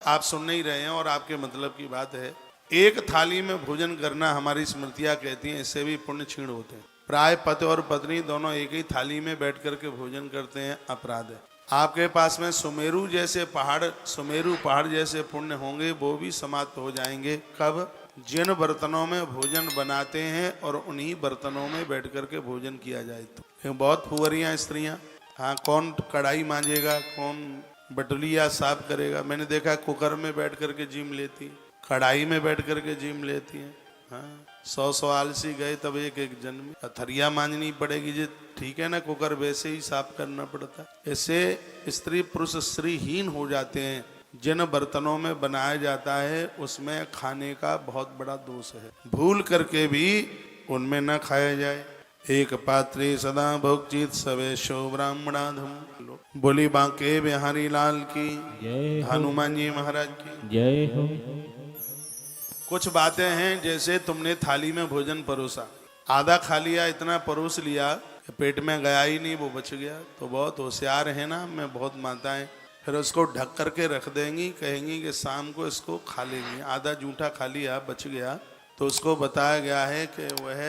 आप सुन नहीं रहे हैं और आपके मतलब की बात है। एक थाली में भोजन करना हमारी स्मृतियां कहती हैं, इससे भी पुण्य क्षीण होते हैं। प्राय पति और पत्नी दोनों एक ही थाली में बैठ करके भोजन करते हैं, अपराध है। आपके पास में सुमेरु पहाड़ जैसे पुण्य होंगे, वो भी समाप्त हो जाएंगे। कब? जिन बर्तनों में भोजन बनाते हैं और उन्हीं बर्तनों में बैठ करके भोजन किया जाए तो। बहुत फुहरियां स्त्रियां, हाँ, कौन कढ़ाई मांजेगा, कौन बटुलिया साफ करेगा। मैंने देखा कुकर में बैठ करके जिम लेती, कढ़ाई में बैठ करके जिम लेती हैं। हाँ, 100 आलसी गए तब एक जन्म। थरिया मांजनी पड़ेगी जी, ठीक है ना, कुकर वैसे ही साफ करना पड़ता है। इससे स्त्री पुरुष स्त्रीहीन हो जाते हैं। जिन बर्तनों में बनाया जाता है उसमें खाने का बहुत बड़ा दोष है। भूल करके भी उनमें न खाया जाए। एक पात्रे सदा भोगचित सवेशो ब्राह्मणाधम। बोली बांके बिहारी लाल की, हनुमान जी महाराज की जय हो। कुछ बातें हैं, जैसे तुमने थाली में भोजन परोसा, आधा खा लिया, इतना परोस लिया कि पेट में गया ही नहीं, वो बच गया, तो बहुत होशियार है ना। मैं बहुत माताएं फिर उसको ढक करके रख देंगी, कहेंगी कि शाम को इसको खा लेंगे। आधा जूठा खा लिया, बच गया, तो उसको बताया गया है कि वह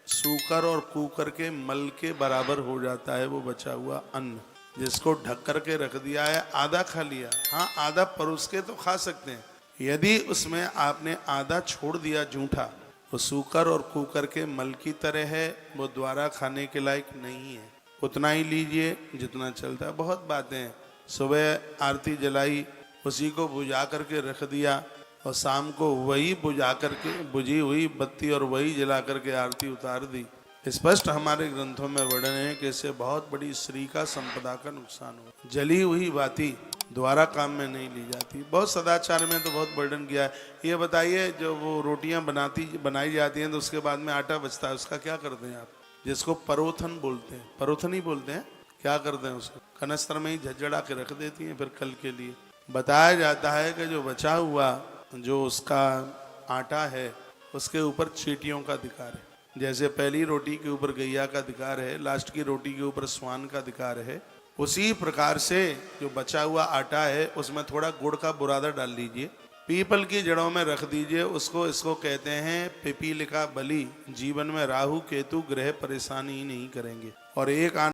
सूकर और कूकर के मल के बराबर हो जाता है वो बचा हुआ अन्न। जिसको ढक करके रख दिया है, आधा खा लिया, हाँ आधा परोस के तो खा सकते हैं। यदि उसमें आपने आधा छोड़ दिया जूठा, वो सूकर और कूकर के मल की तरह है, वो द्वारा खाने के लायक नहीं है। उतना ही लीजिए जितना चलता है। बहुत बातें हैं। सुबह आरती जलाई, उसी को बुझा करके रख दिया, और शाम को वही बुझा करके बुझी हुई बत्ती और वही जला करके आरती उतार दी। स्पष्ट हमारे ग्रंथों में वर्णन है कि इससे बहुत बड़ी स्त्री का संपदा का नुकसान हो। जली हुई बाती द्वारा काम में नहीं ली जाती। बहुत सदाचार में तो बहुत वर्णन किया है। ये बताइए, जो वो रोटियां बनाई जाती हैं तो उसके बाद में आटा बचता है, उसका क्या करते हैं आप? जिसको परोथन बोलते हैं, परोथन ही बोलते हैं, क्या करते हैं उसको? कनस्तर में ही झज्जड़ा के रख देती हैं फिर कल के लिए। बताया जाता है कि जो बचा हुआ जो उसका आटा है, उसके ऊपर चींटियों का अधिकार है। जैसे पहली रोटी के ऊपर गैया का अधिकार है, लास्ट की रोटी के ऊपर स्वान का अधिकार है, उसी प्रकार से जो बचा हुआ आटा है उसमें थोड़ा गुड़ का बुरादा डाल लीजिए, पीपल की जड़ों में रख दीजिए उसको। इसको कहते हैं पिपीलिका बलि। जीवन में राहु केतु ग्रह परेशानी ही नहीं करेंगे। और एक